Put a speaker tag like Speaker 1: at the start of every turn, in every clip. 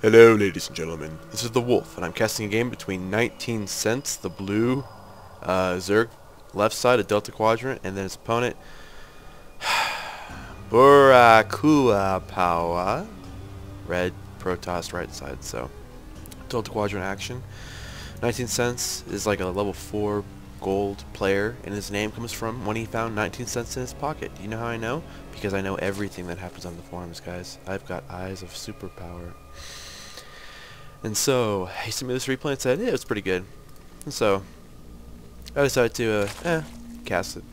Speaker 1: Hello, ladies and gentlemen. This is the Wolf, and I'm casting a game between NinteenCentz, the blue Zerg, left side of Delta Quadrant, and then his opponent, BORICUAPOWER, red Protoss right side. So, Delta Quadrant action. NinteenCentz is like a level 4 gold player, and his name comes from when he found 19cents in his pocket. Do you know how I know? Because I know everything that happens on the forums, guys. I've got eyes of superpower. And so, he sent me this replay and said, yeah, it's pretty good. And so, I decided to, cast it.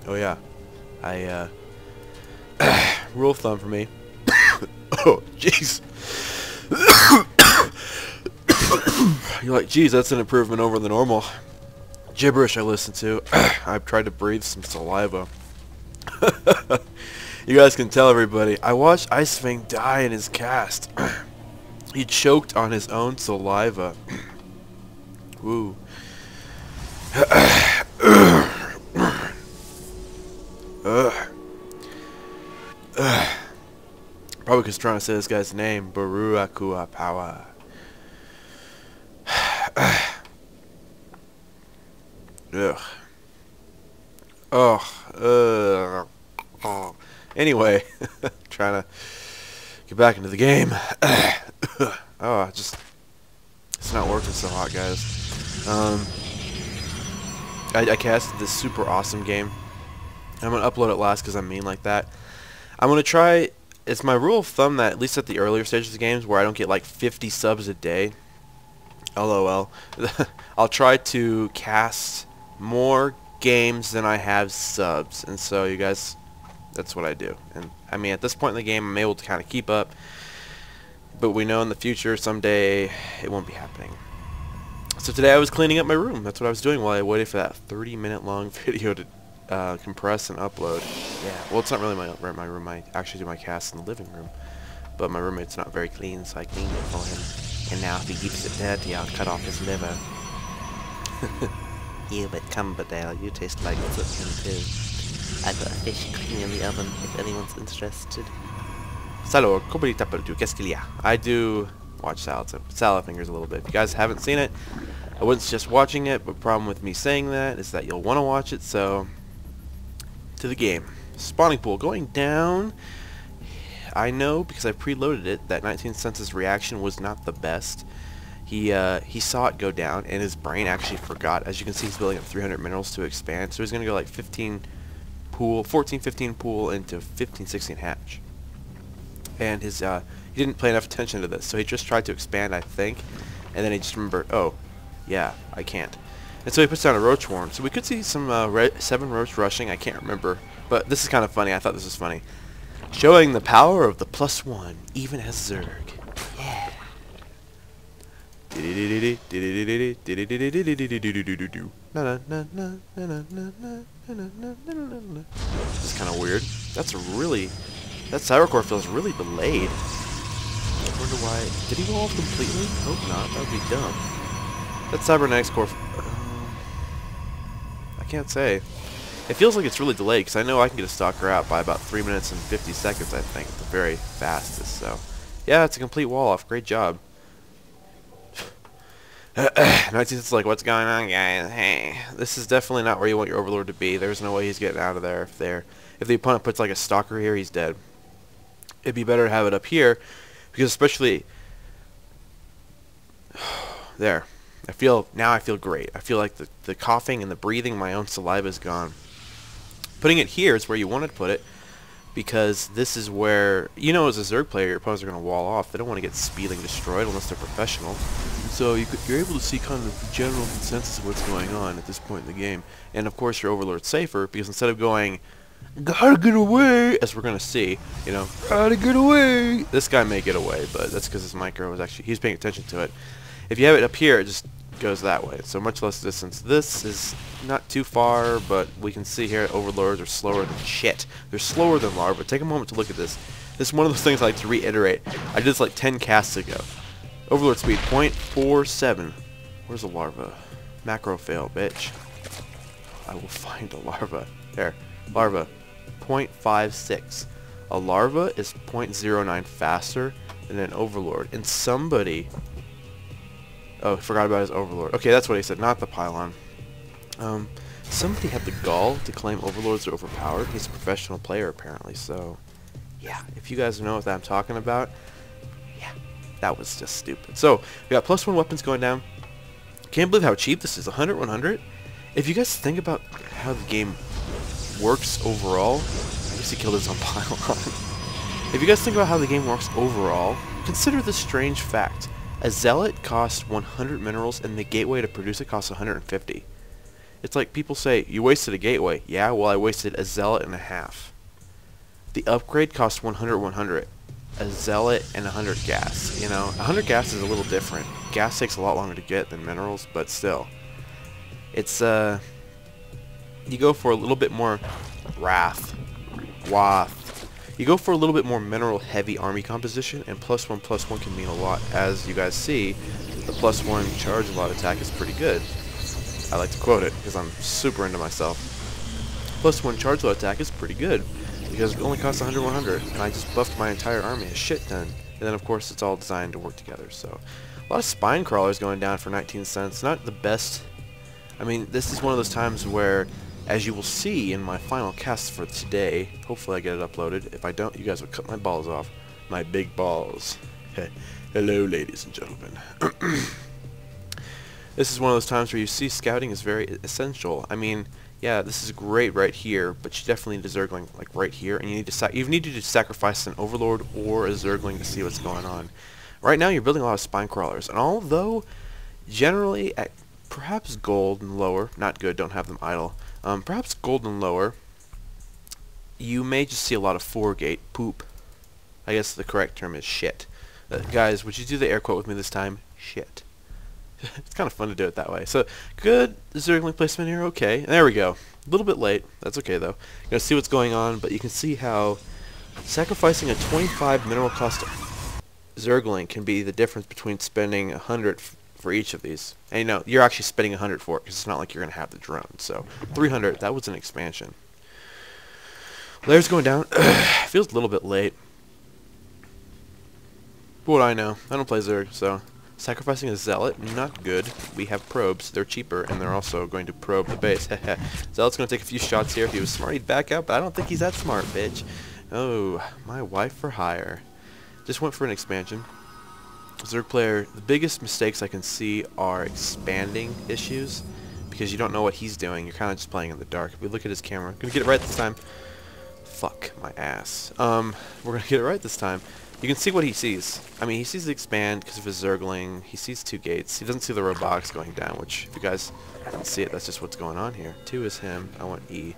Speaker 1: Oh yeah, rule of thumb for me. Oh, jeez. You're like, geez, that's an improvement over the normal gibberish I listen to. I've tried to breathe some saliva. You guys can tell everybody. I watched Icewing die in his cast. He choked on his own saliva. Woo. Probably because trying to say this guy's name, BORICUAPOWER. Ugh. Oh. Anyway, trying to get back into the game. Oh, it's not working so hot, guys. I casted this super awesome game. I'm gonna upload it last because I'm mean like that. I'm gonna try. It's my rule of thumb that at least at the earlier stages of the games where I don't get like 50 subs a day. LOL. I'll try to cast more games than I have subs, and so you guys, that's what I do. And I mean, at this point in the game, I'm able to kind of keep up, but we know in the future someday it won't be happening. So today I was cleaning up my room. That's what I was doing while I waited for that 30-minute long video to compress and upload. Yeah, well, it's not really my room. I actually do my cast in the living room, but my roommate's not very clean, so I cleaned it for him. And now if he keeps it dirty, I'll cut off his liver. You, but Cumberdale, you taste like something too. I've got a fish cooking in the oven, if anyone's interested. Salud, I do watch salad fingers a little bit. If you guys haven't seen it, I wouldn't suggest watching it, but the problem with me saying that is that you'll want to watch it, so to the game. Spawning pool going down. I know because I preloaded it that 19cent's reaction was not the best. He saw it go down and his brain actually forgot. As you can see, he's building up 300 minerals to expand, so he's gonna go like 14, 15 pool into 15, 16 hatch. And his he didn't pay enough attention to this, so he just tried to expand, I think, and then he just remembered, oh yeah, I can't. And so he puts down a roach swarm. So we could see some 7 roach rushing. I can't remember, but this is kind of funny. I thought this was funny, showing the power of the +1 even as Zerg. Yeah. This is kind of weird. That Cybercore feels really delayed. I wonder why. Did he go off completely? Hope not. That would be dumb. That Cybernetics core. I can't say. It feels like it's really delayed because I know I can get a stalker out by about 3 minutes and 50 seconds, I think, at the very fastest. So, yeah, it's a complete wall off. Great job. 19's like, what's going on, guys? Hey, this is definitely not where you want your overlord to be. There's no way he's getting out of there. If the opponent puts like a stalker here, he's dead. It'd be better to have it up here, because especially there. I feel great. I feel like the coughing and the breathing, my own saliva is gone. Putting it here is where you want to put it, because this is where, you know, as a Zerg player, your opponents are going to wall off. They don't want to get speedily destroyed unless they're professional. So you're able to see kind of the general consensus of what's going on at this point in the game. And of course your overlord's safer, because instead of going, gotta get away, as we're going to see, you know, gotta get away, this guy may get away, but that's because his micro was actually, he's paying attention to it. If you have it up here, it just goes that way, so much less distance. This is not too far, but we can see here overlords are slower than shit. They're slower than larva. Take a moment to look at this. This is one of those things I like to reiterate. I did this like 10 casts ago. Overlord speed 0.47. Where's the larva? Macro fail, bitch. I will find a larva. There. Larva. 0.56. A larva is 0.09 faster than an overlord. And somebody... Oh, I forgot about his overlord. Okay, that's what he said, not the pylon. Somebody had the gall to claim overlords are overpowered. He's a professional player, apparently, so... Yeah, if you guys know what I'm talking about, yeah, that was just stupid. So, we got +1 weapons going down. Can't believe how cheap this is, 100-100. If you guys think about how the game works overall, I guess he killed his own pylon. If you guys think about how the game works overall, consider this strange fact. A zealot costs 100 minerals, and the gateway to produce it costs 150. It's like people say, you wasted a gateway. Yeah, well, I wasted a zealot and a half. The upgrade costs 100-100. A zealot and 100 gas. You know, 100 gas is a little different. Gas takes a lot longer to get than minerals, but still. It's, you go for a little bit more You go for a little bit more mineral-heavy army composition, and +1/+1 can mean a lot. As you guys see, the +1 charge a lot attack is pretty good. I like to quote it, because I'm super into myself. +1 charge load attack is pretty good, because it only costs 100-100, and I just buffed my entire army a shit ton. And then, of course, it's all designed to work together. So, a lot of spine crawlers going down for 19centz. Not the best. I mean, this is one of those times where, as you will see in my final cast for today, hopefully I get it uploaded. If I don't, you guys will cut my balls off. My big balls. Hello, ladies and gentlemen. This is one of those times where you see scouting is very essential. I mean, yeah, this is great right here, but you definitely need a Zergling like right here, and you need to sacrifice an Overlord or a Zergling to see what's going on. Right now, you're building a lot of spine crawlers, and although generally at perhaps gold and lower, not good, don't have them idle. Perhaps gold and lower, you may just see a lot of 4-gate poop. I guess the correct term is shit. Guys, would you do the air quote with me this time? Shit. It's kind of fun to do it that way. So, good Zergling placement here, okay. There we go. A little bit late. That's okay, though. You're going to see what's going on, but you can see how sacrificing a 25 mineral cost Zergling can be the difference between spending 100 for each of these. And you know, you're actually spending 100 for it, because it's not like you're going to have the drone. So, 300, that was an expansion. Layers going down. Feels a little bit late. But what I know, I don't play Zerg, so... Sacrificing a Zealot, not good. We have probes. They're cheaper, and they're also going to probe the base. Zealot's going to take a few shots here. If he was smart, he'd back out, but I don't think he's that smart, bitch. Oh, my wife for hire. Just went for an expansion. Zerg player, the biggest mistakes I can see are expanding issues, because you don't know what he's doing. You're kind of just playing in the dark. If we look at his camera, I'm going to get it right this time. Fuck my ass. We're going to get it right this time. You can see what he sees. I mean, he sees the expand because of his Zergling. He sees 2 gates. He doesn't see the robotics going down, which, if you guys can see it, that's just what's going on here. 2 is him. I want E.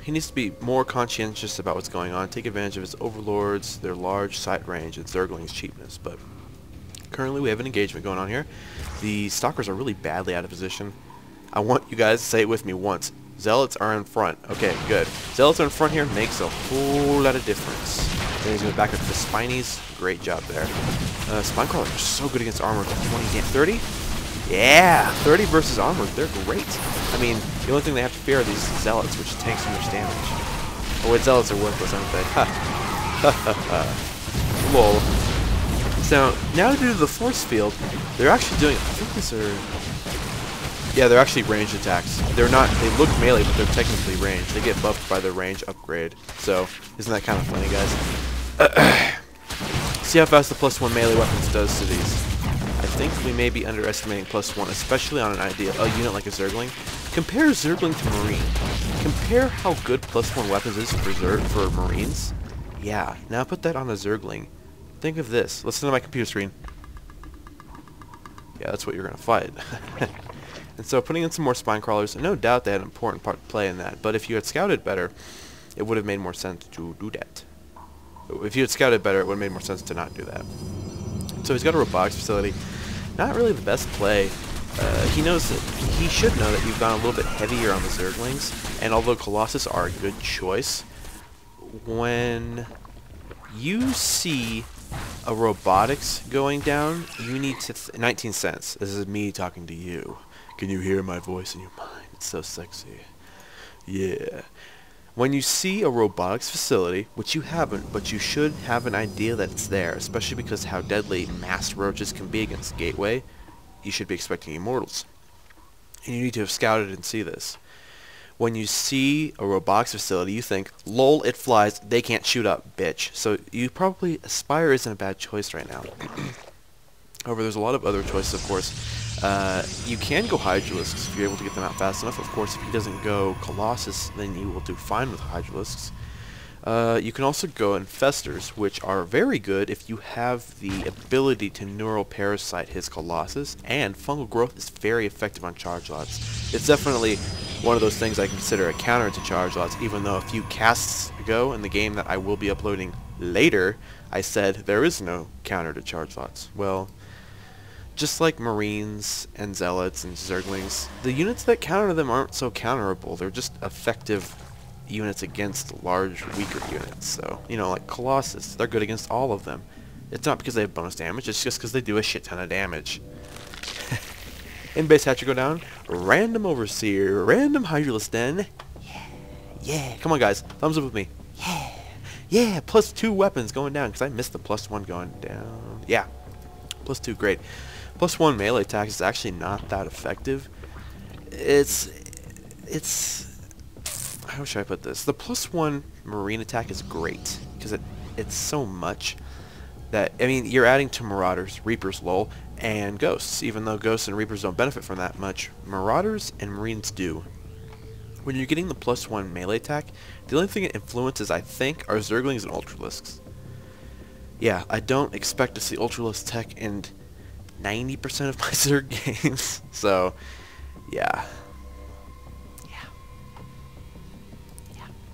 Speaker 1: He needs to be more conscientious about what's going on. Take advantage of his overlords, their large sight range, and Zergling's cheapness. But currently, we have an engagement going on here. The Stalkers are really badly out of position. I want you guys to say it with me once. Zealots are in front. Okay, good. Zealots are in front here makes a whole lot of difference. Then he's going to back up to the Spinies. Great job there. Spine crawlers are so good against armor. 20, 30? Yeah! 30 versus armor. They're great. I mean, the only thing they have to fear are these Zealots, which tank so much damage. Oh wait, Zealots are worthless, aren't they? Ha! Ha ha ha. Lol. So, now due to the force field, they're actually doing... I think these are... Yeah, they're actually ranged attacks. They're not, they look melee, but they're technically ranged. They get buffed by their range upgrade. So, isn't that kind of funny, guys? See how fast the +1 melee weapons does to these. I think we may be underestimating +1, especially on a unit like a Zergling. Compare Zergling to Marine. Compare how good +1 weapons is for Marines. Yeah, now put that on a Zergling. Think of this. Listen to my computer screen. Yeah, that's what you're going to fight. And so putting in some more spine crawlers, no doubt they had an important part to play in that, but if you had scouted better, it would have made more sense to do that. If you had scouted better, it would have made more sense to not do that. So he's got a robotics facility. Not really the best play. He knows that, he should know that you've gone a little bit heavier on the Zerglings, and although Colossus are a good choice, when you see a robotics going down, you need to 19centz. This is me talking to you. Can you hear my voice in your mind? It's so sexy. Yeah. When you see a robotics facility, which you haven't, but you should have an idea that it's there, especially because how deadly masked roaches can be against Gateway, you should be expecting immortals. And you need to have scouted and see this. When you see a robotics facility, you think, lol, it flies, they can't shoot up, bitch. So you probably, Aspire isn't a bad choice right now. However, there's a lot of other choices, of course. You can go Hydralisks if you're able to get them out fast enough. Of course, if he doesn't go Colossus, then you will do fine with Hydralisks. You can also go Infestors, which are very good if you have the ability to Neural Parasite his Colossus, and Fungal Growth is very effective on Charge-Lots. It's definitely one of those things I consider a counter to Charge-Lots, even though a few casts ago in the game that I will be uploading later, I said there is no counter to Charge-Lots. Well, just like Marines and Zealots and Zerglings, the units that counter them aren't so counterable. They're just effective units against large, weaker units. So, you know, like Colossus, they're good against all of them. It's not because they have bonus damage, it's just because they do a shit ton of damage. In-base hatchery go down, random Overseer, random Hydralisk Den. Yeah, come on guys, thumbs up with me. Yeah, +2 weapons going down, because I missed the +1 going down. Yeah, +2, great. +1 melee attack is actually not that effective. It's how should I put this? The +1 marine attack is great because it's so much that, I mean, you're adding to Marauders, Reapers, lol, and Ghosts. Even though Ghosts and Reapers don't benefit from that much, Marauders and Marines do. When you're getting the +1 melee attack, the only thing it influences, I think, are Zerglings and Ultralisks. Yeah, I don't expect to see Ultralisk tech in 90% of my Zerg games, so yeah.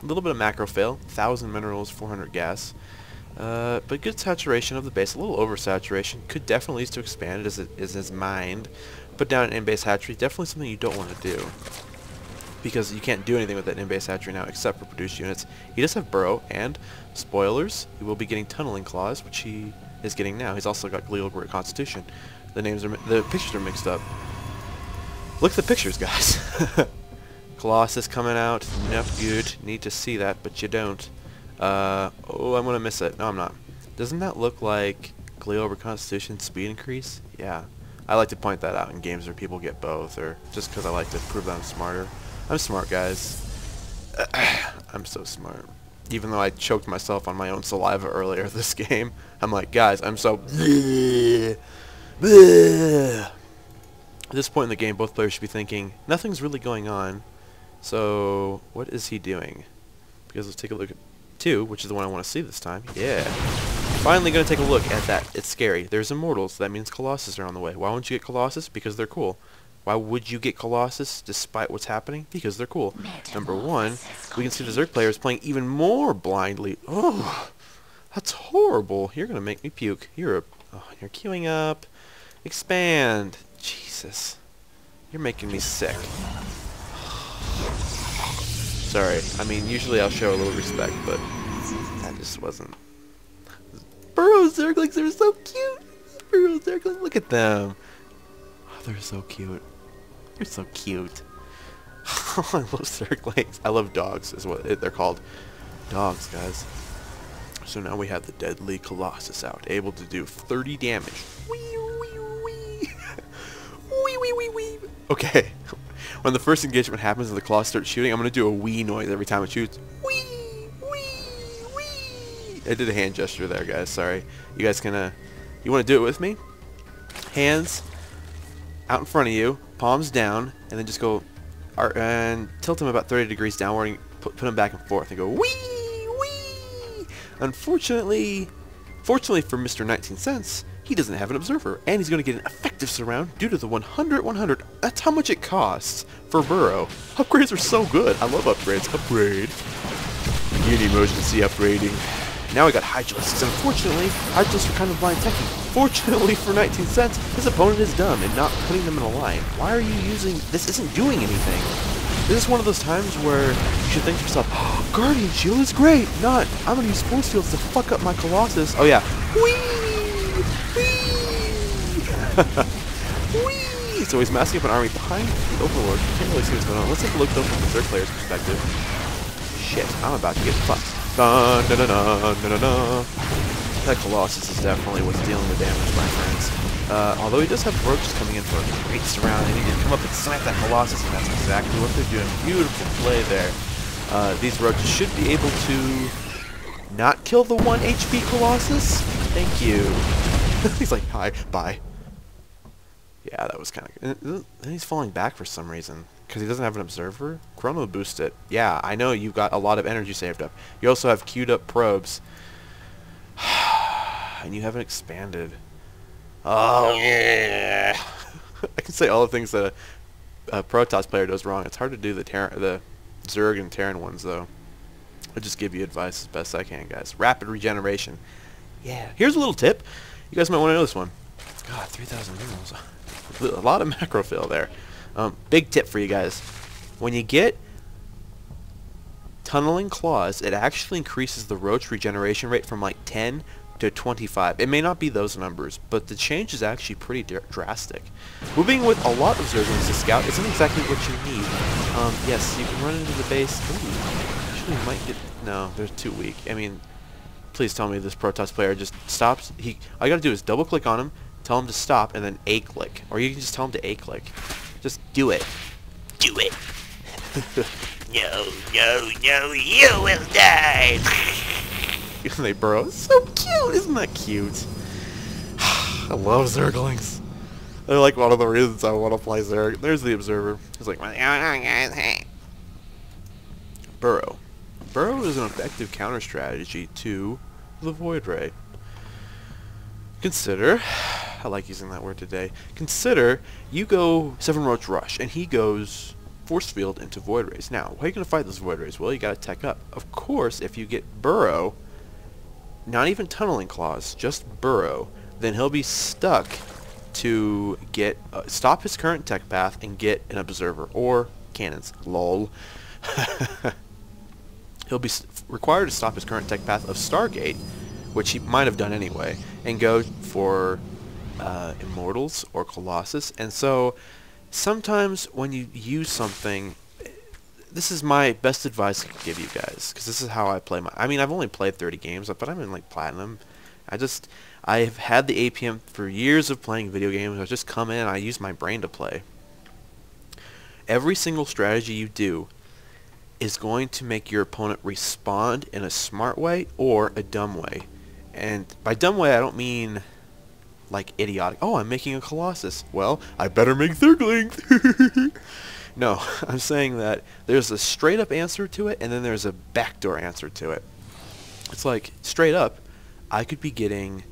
Speaker 1: A little bit of macro fail, 1,000 minerals, 400 gas, but good saturation of the base. A little oversaturation could definitely lead to expand as it is his mind. Put down an in-base hatchery, definitely something you don't want to do, because you can't do anything with that in-base hatchery now except for produce units. He does have Burrow, and spoilers, he will be getting Tunneling Claws, which he is getting now. He's also got Glial Great Constitution. The pictures are mixed up. Look at the pictures, guys. Colossus coming out, not good. Need to see that, but you don't. Oh, I'm gonna miss it. No, I'm not. Doesn't that look like Glial over Constitution speed increase? Yeah. I like to point that out in games where people get both, or just because I like to prove that I'm smarter. I'm smart, guys. I'm so smart. Even though I choked myself on my own saliva earlier this game, I'm like, guys, I'm so... At this point in the game, both players should be thinking, nothing's really going on. So, what is he doing? Because let's take a look at 2, which is the one I want to see this time. Yeah. Finally going to take a look at that. It's scary. There's Immortals. That means Colossus are on the way. Why won't you get Colossus? Because they're cool. Why would you get Colossus despite what's happening? Because they're cool. Number 1, we can see the Zerg players playing even more blindly. Oh, that's horrible. You're going to make me puke. You're queuing up. Expand. Jesus. You're making me sick. Sorry. I mean, usually I'll show a little respect, but that just wasn't. Burrow Zerglings are so cute. Burrow Zerglings, look at them. Oh, they're so cute. They're so cute. I love Zerglings. I love dogs, is what they're called. Dogs, guys. So now we have the deadly Colossus out, able to do 30 damage. Wee, wee, wee. Wee, wee, wee, wee. Okay. When the first engagement happens and the Colossus starts shooting, I'm going to do a wee noise every time it shoots. Wee, wee, wee. I did a hand gesture there, guys. Sorry. You guys can, you want to do it with me? Hands out in front of you, palms down, and then just go, and tilt them about 30 degrees downward and put them back and forth and go wee, wee. Unfortunately, fortunately for Mr. 19Centz, he doesn't have an observer, and he's going to get an effective surround due to the 100-100. That's how much it costs for Burrow. Upgrades are so good. I love upgrades. Upgrade. Begin emergency upgrading. Now we got Hydralisks, and unfortunately, Hydralisks are kind of blind teching. Fortunately for 19Centz, his opponent is dumb and not putting them in a line. Why are you using... This isn't doing anything. This is one of those times where you should think to yourself, oh, Guardian Shield is great. Not, I'm going to use Force Fields to fuck up my Colossus. Oh yeah. Whee! Whee! Whee! So he's massing up an army behind the Overlord. Can't really see what's going on. Let's take a look though from the third player's perspective. Shit, I'm about to get fucked. Dun, dun, dun, dun, dun, dun, dun. That Colossus is definitely what's dealing the damage, my friends. Although he does have roaches coming in for a great surround, and he did come up and snipe that Colossus, and that's exactly what they're doing. Beautiful play there. These roaches should be able to not kill the 1 HP Colossus. Thank you. He's like, hi, bye. Yeah, that was kind of... And he's falling back for some reason. Because he doesn't have an observer? Chrono boost it. Yeah, I know you've got a lot of energy saved up. You also have queued up probes. And you haven't expanded. Oh, yeah. I can say all the things that a Protoss player does wrong. It's hard to do the Zerg and Terran ones, though. I'll just give you advice as best I can, guys. Rapid regeneration. Yeah. Here's a little tip. You guys might want to know this one. God, 3,000 minerals. A lot of macro fill there. Big tip for you guys. When you get tunneling claws, it actually increases the roach regeneration rate from like 10 to 25. It may not be those numbers, but the change is actually pretty drastic. Moving with a lot of Zerglings to scout isn't exactly what you need. Yes, you can run into the base. Ooh, actually you might get... No, they're too weak. I mean, please tell me this Protoss player just stops. All you gotta do is double click on him, tell him to stop, and then A-click. Or you can just tell him to A-click. Just do it. Do it. No, no, no, you will die. They burrow. So cute. Isn't that cute? I love Zerglings. They're like one of the reasons I want to play Zerg. There's the Observer. He's like, what's going on, guys? Hey. Burrow. Burrow is an effective counter strategy to the Void Ray. Consider, I like using that word today, consider you go 7 Roach Rush, and he goes Force Field into Void Rays. Now, how are you going to fight those Void Rays? Well, you got to tech up. Of course, if you get Burrow, not even Tunneling Claws, just Burrow, then he'll be stuck to get, stop his current tech path and get an Observer, or Cannons. LOL. He'll be required to stop his current tech path of Stargate, which he might have done anyway, and go for Immortals or Colossus. And so sometimes when you use something, this is my best advice I can give you guys, because this is how I play I mean, I've only played 30 games, but I'm in like Platinum. I've had the APM for years of playing video games. I just come in and I use my brain to play. Every single strategy you do is going to make your opponent respond in a smart way or a dumb way. And by dumb way, I don't mean like idiotic. Oh, I'm making a Colossus. Well, I better make Zerglings. No, I'm saying that there's a straight up answer to it, and then there's a backdoor answer to it. It's like, straight up, I could be getting...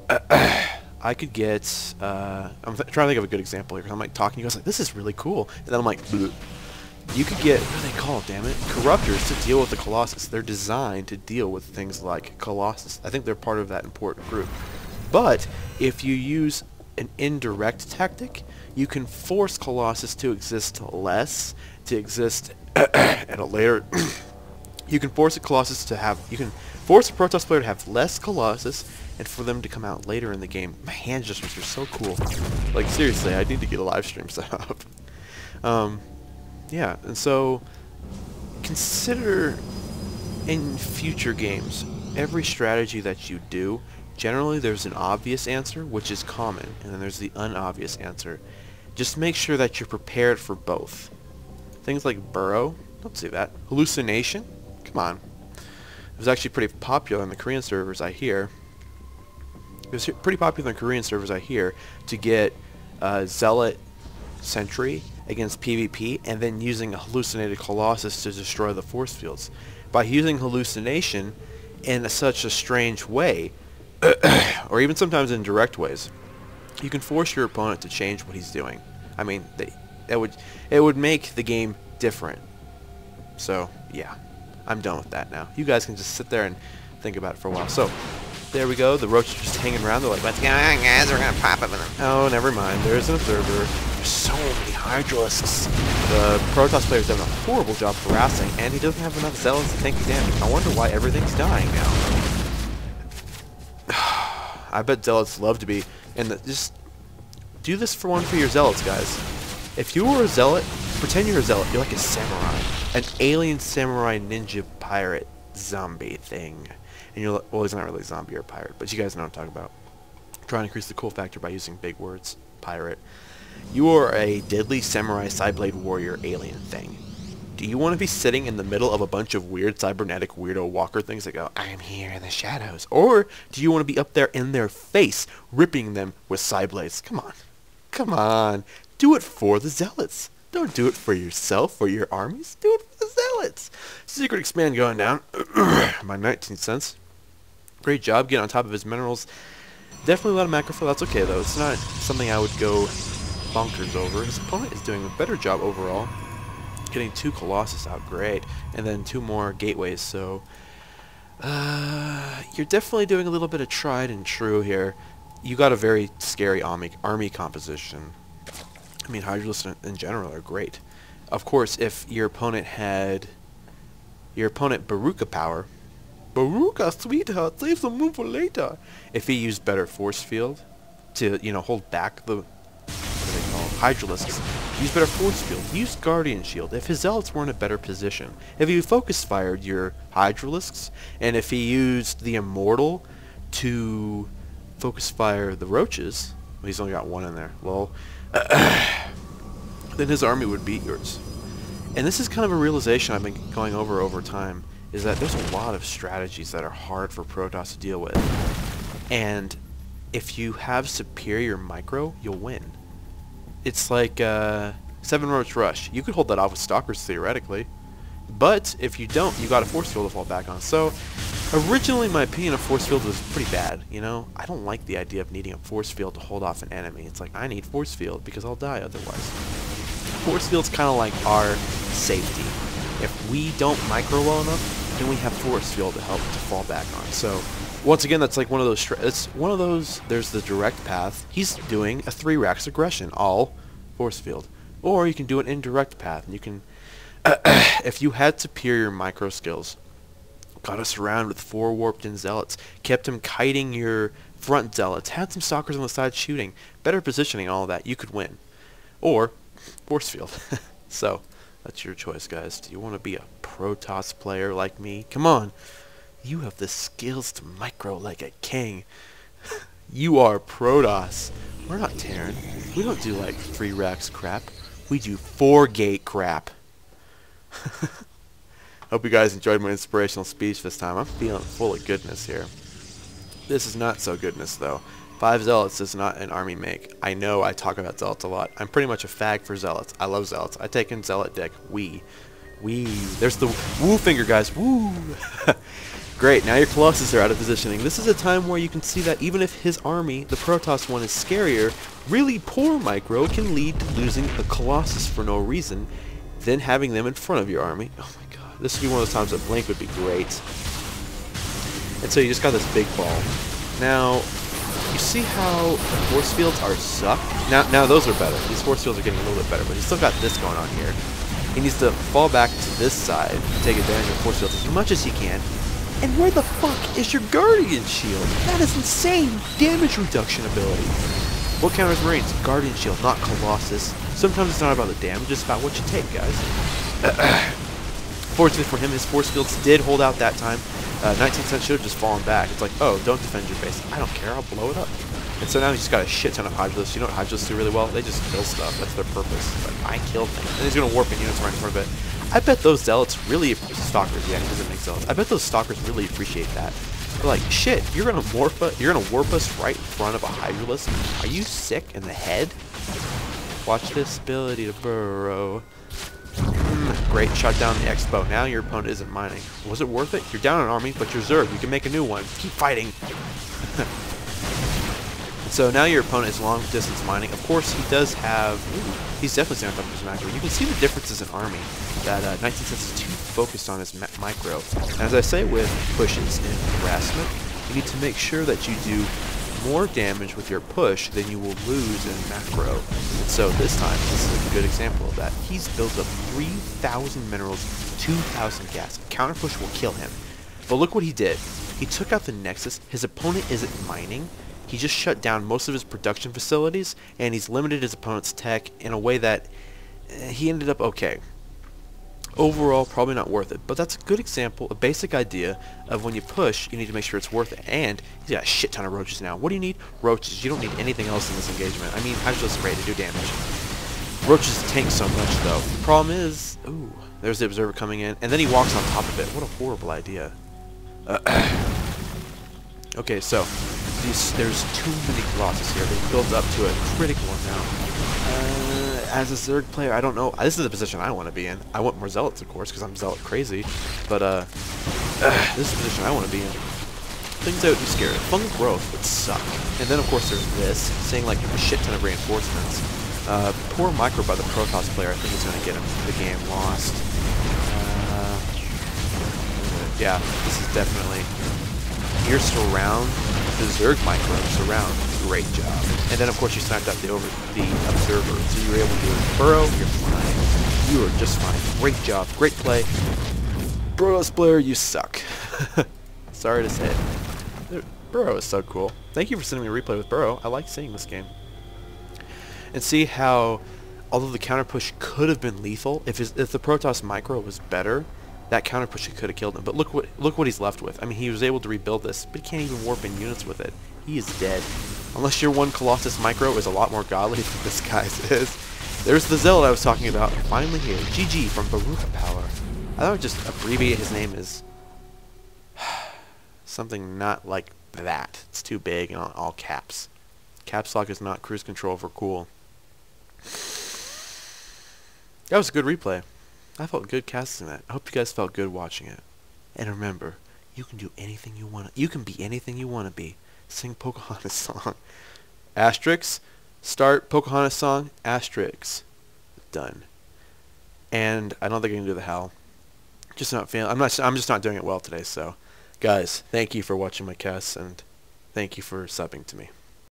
Speaker 1: I could get... I'm trying to think of a good example here, because I'm like talking to you guys like, this is really cool. And then I'm like, bleh. You could get, what are they called, damn it? Corruptors to deal with the Colossus. They're designed to deal with things like Colossus. I think they're part of that important group. But if you use an indirect tactic, you can force Colossus to exist less, to exist at a later... you can force a Colossus to have... You can force a Protoss player to have less Colossus, and for them to come out later in the game. My hand gestures are so cool. Like, seriously, I need to get a live stream set up. Yeah, and so consider in future games, every strategy that you do, generally there's an obvious answer, which is common, and then there's the unobvious answer. Just make sure that you're prepared for both. Things like Burrow, don't say that. Hallucination, come on. It was actually pretty popular in the Korean servers, I hear. It was pretty popular in Korean servers, I hear, to get Zealot Sentry against PvP, and then using a hallucinated Colossus to destroy the force fields. By using hallucination in such a strange way, or even sometimes in direct ways, you can force your opponent to change what he's doing. I mean, it would make the game different. So, yeah, I'm done with that now. You guys can just sit there and think about it for a while. So, there we go. The roaches are just hanging around. They're like, what's going on, guys? We're going to pop up in them. Oh, never mind. There's an Observer. There's so many Hydralisks. The Protoss player's doing a horrible job harassing, and he doesn't have enough Zealots to tank the damage. I wonder why everything's dying now. I bet Zealots love to be in the... Just Do this for one for your zealots, guys. If you were a zealot, pretend you're a zealot. You're like a samurai. An alien samurai ninja pirate zombie thing. And you're like, well, he's not really a zombie or a pirate, but you guys know what I'm talking about. Trying to increase the cool factor by using big words. Pirate. You are a deadly samurai side-blade warrior alien thing. Do you want to be sitting in the middle of a bunch of weird cybernetic weirdo walker things that go, I'm here in the shadows? Or do you want to be up there in their face, ripping them with side blades? Come on. Come on. Do it for the zealots. Don't do it for yourself or your armies. Do it for the zealots. Secret Expand going down. My 19th Great job getting on top of his minerals. Definitely a lot of macro flow. That's okay, though. It's not something I would go bonkers over. His opponent is doing a better job overall. Getting 2 Colossus out, great. And then 2 more gateways, so... you're definitely doing a little bit of tried and true here. You got a very scary army composition. I mean, Hydralisks in general are great. Of course, if your opponent had... Your opponent BORICUAPOWER. Baruka, sweetheart, save some room for later. If he used better force field to, you know, hold back the... What do they call Hydralisks. Use better force field. Use Guardian Shield. If his zealots were in a better position. If he focus fired your Hydralisks, and if he used the Immortal to focus fire the Roaches, well, he's only got 1 in there. Well, then his army would beat yours. And this is kind of a realization I've been going over time, is that there's a lot of strategies that are hard for Protoss to deal with. And if you have superior micro, you'll win. It's like 7 Roach Rush. You could hold that off with Stalkers theoretically, but if you don't, you got a force field to fall back on. So originally my opinion of force field was pretty bad, you know? I don't like the idea of needing a force field to hold off an enemy. It's like, I need force field because I'll die otherwise. Force field's kind of like our safety. If we don't micro well enough, then we have force field to help to fall back on. So once again, that's like one of those, it's one of those, there's the direct path. He's doing a 3 racks aggression, all force field. Or you can do an indirect path, and you can, if you had superior micro skills, got us around with 4 warped in zealots, kept him kiting your front zealots, had some stalkers on the side shooting, better positioning, all of that, you could win. Or force field. So that's your choice, guys. Do you want to be a Protoss player like me? Come on. You have the skills to micro like a king. You are Protoss. We're not Terran. We don't do like 3 racks crap. We do 4 gate crap. Hope you guys enjoyed my inspirational speech this time. I'm feeling full of goodness here. This is not so goodness though. 5 Zealots is not an army make. I know I talk about Zealots a lot. I'm pretty much a fag for Zealots. I love Zealots. I take in Zealot deck. There's the woo finger, guys. Woo! Great, now your Colossus are out of positioning. This is a time where you can see that even if his army, the Protoss one, is scarier, really poor micro can lead to losing a Colossus for no reason, then having them in front of your army. Oh my god, this would be one of those times that Blink would be great. And so you just got this big ball. Now, you see how the force fields are suck? Now those are better. These force fields are getting a little bit better, but he's still got this going on here. He needs to fall back to this side and take advantage of force fields as much as he can. And where the fuck is your Guardian Shield? That is insane damage reduction ability. What counters Marines? Guardian Shield, not Colossus. Sometimes it's not about the damage, it's about what you take, guys. Fortunately for him, his force fields did hold out that time. 19th should have just fallen back. It's like, oh, don't defend your base. I don't care, I'll blow it up. And so now he's got a shit ton of Hydralisks. You know what Hydralisks do really well? They just kill stuff. That's their purpose. Like, I kill things. And he's going to warp in units right in front of it. I bet those zealots really stalkers. Yeah, he doesn't make zealots. I bet those stalkers really appreciate that. They're like, shit, you're gonna warp us right in front of a Hydralisk? Are you sick in the head? Watch this ability to burrow. Great, shut down the Expo. Now your opponent isn't mining. Was it worth it? You're down an army, but you're Zerg. You can make a new one. Keep fighting. So now your opponent is long distance mining. Of course, he does have... he's definitely staying on top of his macro. You can see the differences in army. That 19th is too focused on his micro. And as I say with pushes in harassment, you need to make sure that you do more damage with your push than you will lose in macro. And so this time, this is a good example of that. He's built up 3,000 minerals, 2,000 gas. Counter push will kill him. But look what he did. He took out the Nexus. His opponent isn't mining. he just shut down most of his production facilities, and he's limited his opponent's tech in a way that he ended up okay. Overall, probably not worth it, but that's a good example, a basic idea of when you push, you need to make sure it's worth it. And he's got a shit ton of roaches now. What do you need? Roaches. You don't need anything else in this engagement. I mean, Hydro Spray to do damage. Roaches tank so much, though. The problem is, ooh, there's the Observer coming in, and then he walks on top of it. What a horrible idea. Okay, so there's too many losses here. They built up to a critical amount. As a Zerg player, I don't know. This is the position I want to be in. I want more Zealots, of course, because I'm Zealot crazy. But this is the position I want to be in. Things I would be scared of. Fungal growth would suck. And then, of course, there's this, saying like a shit ton of reinforcements. Poor micro by the Protoss player. I think is going to get him the game lost. Yeah, this is definitely. You're surround the Zerg micro surround. Great job. And then of course you sniped out the Observer. So you were able to do it. Burrow, you're fine. You are just fine. Great job. Great play. Protoss player, you suck. Sorry to say it. Burrow is so cool. Thank you for sending me a replay with Burrow. I like seeing this game. And see how, although the counter push could have been lethal, if the Protoss micro was better, that counter push could have killed him. But look what he's left with. I mean, he was able to rebuild this, but he can't even warp in units with it. He is dead. Unless your one Colossus micro is a lot more godly than this guy's is. There's the Zealot I was talking about. Finally here. GG from BORICUAPOWER. I thought I would just abbreviate his name as something not like that. It's too big and all caps. Caps lock is not cruise control for cool. That was a good replay. I felt good casting that. I hope you guys felt good watching it. And remember, you can do anything you want. You can be anything you want to be. Sing Pocahontas song. Asterix. Start Pocahontas song. Asterix. Done. And I don't think I can do the howl. Just not feeling. I'm just not doing it well today. So, guys, thank you for watching my casts and thank you for subbing to me.